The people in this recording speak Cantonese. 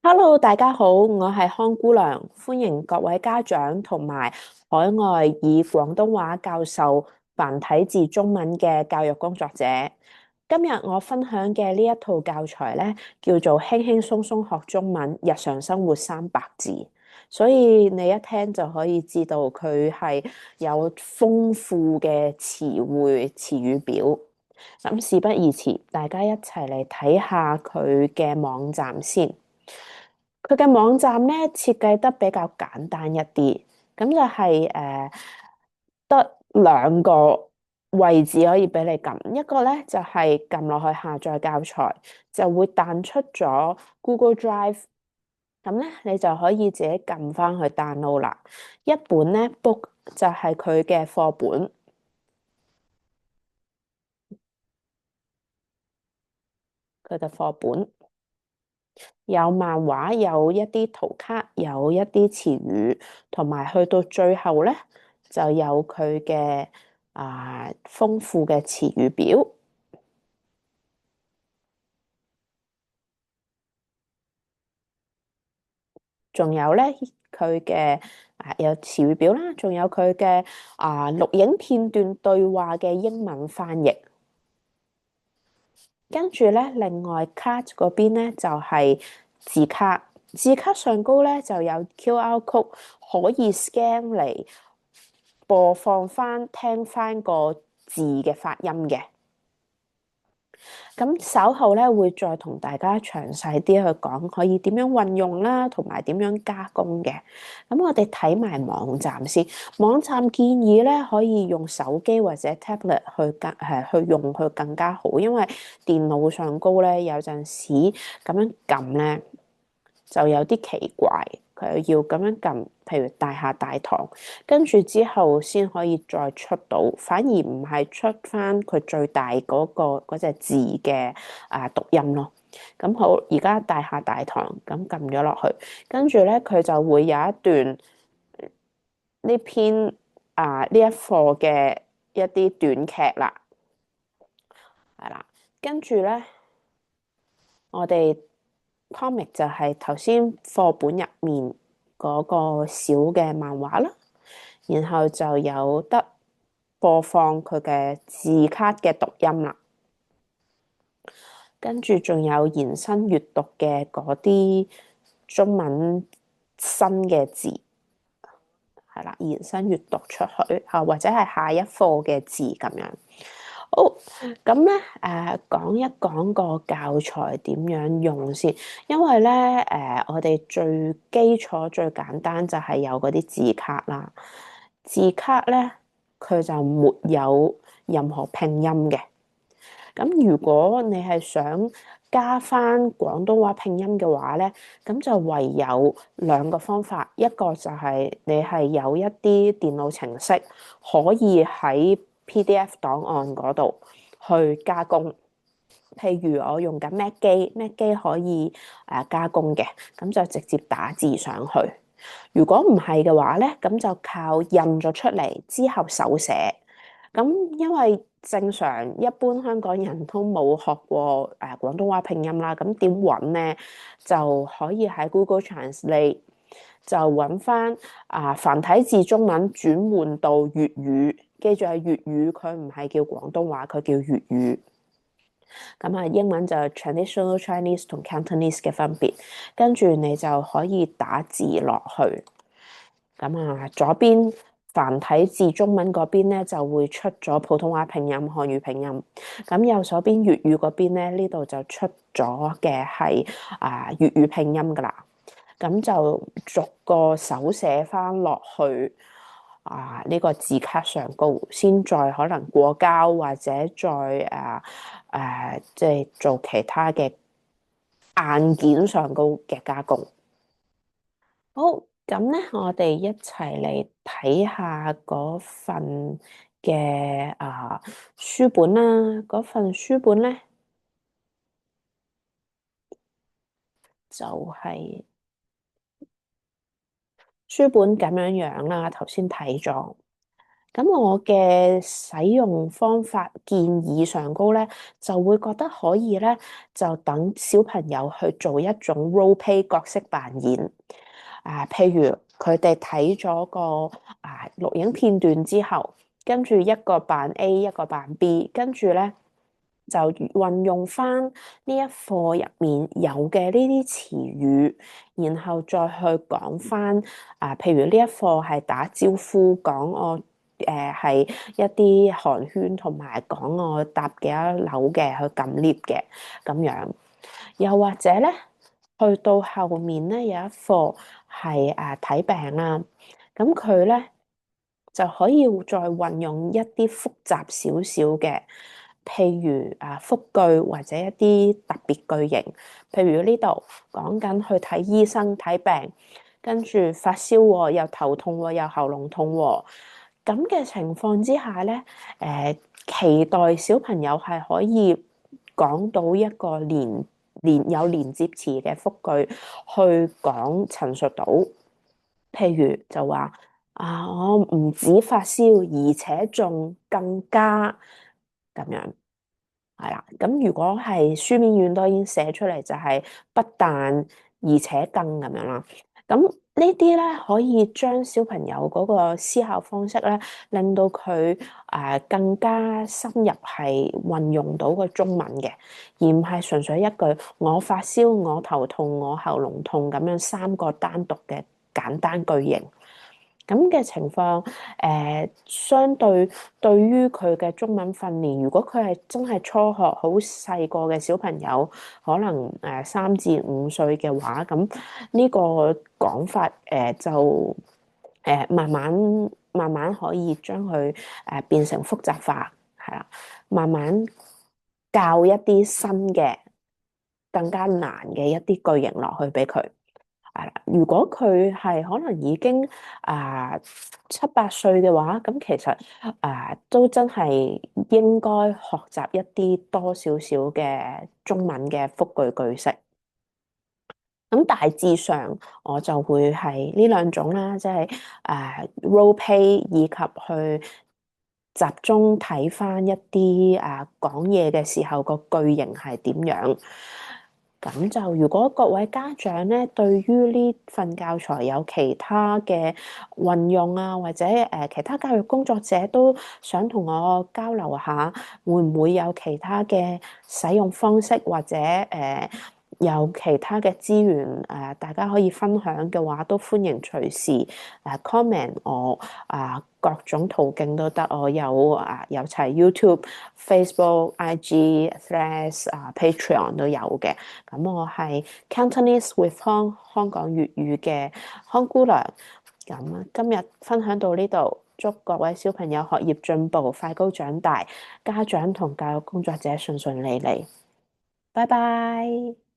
Hello，大家好，我係康姑娘，歡迎各位家長同埋海外以廣東話教授繁體字中文嘅教育工作者。今日我分享嘅呢一套教材呢，叫做輕輕鬆鬆學中文日常生活300字，所以你一聽就可以知道佢係有豐富嘅詞彙詞語表。咁事不宜遲，大家一齊嚟睇下佢嘅網站先。佢嘅網站咧設計得比較簡單一啲，咁就係得兩個位置可以俾你撳，一個咧就係撳落去下載教材，就會彈出咗 Google Drive，咁咧你就可以自己撳翻去 download 啦。一本咧 book 就係佢嘅課本，佢嘅課本。有漫畫，有一啲圖卡，有一啲詞語，同埋去到最後咧，就有佢嘅豐富嘅詞語表，仲有咧佢嘅有詞語表啦，仲有佢嘅錄影片段對話嘅英文翻譯。跟住咧，另外 card 嗰邊咧就係字卡，字卡上高咧就有 QR code 可以 scan 嚟播放翻聽翻個字嘅發音嘅。咁稍後咧會再同大家詳細啲去講，可以點樣運用啦，同埋點樣加工嘅。咁我哋睇埋網站先。網站建議咧可以用手機或者 tablet 去用去更加好，因為電腦上高咧有陣時咁樣撳咧就有啲奇怪，佢要咁樣撳，譬如大下大堂，跟住之後先可以再出到，反而唔係出翻佢最大嗰隻字嘅讀音咯。咁好，而家大下大堂咁撳咗落去，跟住咧佢就會有一段呢篇呢一課嘅一啲短劇啦，係啦，跟住咧我哋 comic 就係頭先課本入面嗰個小嘅漫畫啦，然後就有得播放佢嘅字卡嘅讀音啦，跟住仲有延伸閱讀嘅嗰啲中文新嘅字，係啦，延伸閱讀出去或者係下一課嘅字咁樣。好，咁咧講一講個教材點樣用先，因為咧我哋最基礎最簡單就係有嗰啲字卡啦，字卡咧佢就沒有任何拼音嘅。咁如果你係想加翻廣東話拼音嘅話咧，咁就唯有兩個方法，一個就係你係有一啲電腦程式可以喺 PDF 檔案嗰度去加工。譬如我用緊 Mac 機，Mac 機可以加工嘅，咁就直接打字上去。如果唔係嘅話咧，咁就靠印咗出嚟之後手寫。咁因為正常一般香港人都冇學過廣東話拼音啦，咁點揾咧？就可以喺 Google Translate 就揾翻繁體字中文轉換到粵語，記住係粵語，佢唔係叫廣東話，佢叫粵語。咁英文就 Traditional Chinese 同 Cantonese 嘅分別，跟住你就可以打字落去。咁左邊繁體字中文嗰邊咧就會出咗普通話拼音、漢語拼音。咁右手邊粵語嗰邊咧，呢度就出咗嘅係粵語拼音噶啦。咁就逐個手寫翻落去呢個字卡上高，先再可能過膠或者再即係做其他嘅硬件上高嘅加工。好，咁咧，我哋一齊嚟睇下嗰份嘅書本啦。嗰份書本咧就係書本咁樣樣啦。頭先睇咗。咁我嘅使用方法建議上高咧，就會覺得可以咧，就等小朋友去做一種 role play 角色扮演。譬如佢哋睇咗個錄影片段之後，跟住一個扮 A，一個扮 B，跟住咧就運用翻呢一課入面有嘅呢啲詞語，然後再去講翻譬如呢一課係打招呼，講我係一啲寒暄，同埋講我搭幾多樓嘅，去撳 lift 嘅咁樣。又或者咧，去到後面咧有一課係睇病啦，咁佢咧就可以再運用一啲複雜少少嘅，譬如複句或者一啲特別句型，譬如呢度講緊去睇醫生睇病，跟住發燒喎，又頭痛喎，又喉嚨痛喎，咁嘅情況之下咧，期待小朋友係可以講到一個有連接詞嘅複句去講陳述到，譬如就話我唔止發燒，而且仲更加咁樣。係啦，咁如果係書面語都已經寫出嚟，就係不但而且更咁樣啦。咁呢啲咧可以將小朋友嗰個思考方式咧，令到佢更加深入係運用到個中文嘅，而唔係純粹一句我發燒、我頭痛、我喉嚨痛咁樣三個單獨嘅簡單句型。咁嘅情況，相對於佢嘅中文訓練，如果佢係真係初學好細個嘅小朋友，可能3至5歲嘅話，咁呢個講法就慢慢可以將佢變成複雜化，係啦，慢慢教一啲新嘅更加難嘅一啲句型落去俾佢。係啦，如果佢係可能已經7、8歲嘅話，咁其實都真係應該學習一啲多少少嘅中文嘅複句句式。咁大致上我就會係呢兩種啦，即係role play 以及去集中睇返一啲講嘢嘅時候個句型係點樣。咁就如果各位家長咧，對於呢份教材有其他嘅運用或者其他教育工作者都想同我交流下，會唔會有其他嘅使用方式，或者有其他嘅資源大家可以分享嘅話，都歡迎隨時comment 我各種途徑都得，我有齊 YouTube、Facebook、IG、Threads Patreon 都有嘅。咁我係 Cantonese with 香港粵語嘅康姑娘。咁今日分享到呢度，祝各位小朋友學業進步，快高長大，家長同教育工作者順順利利。拜拜。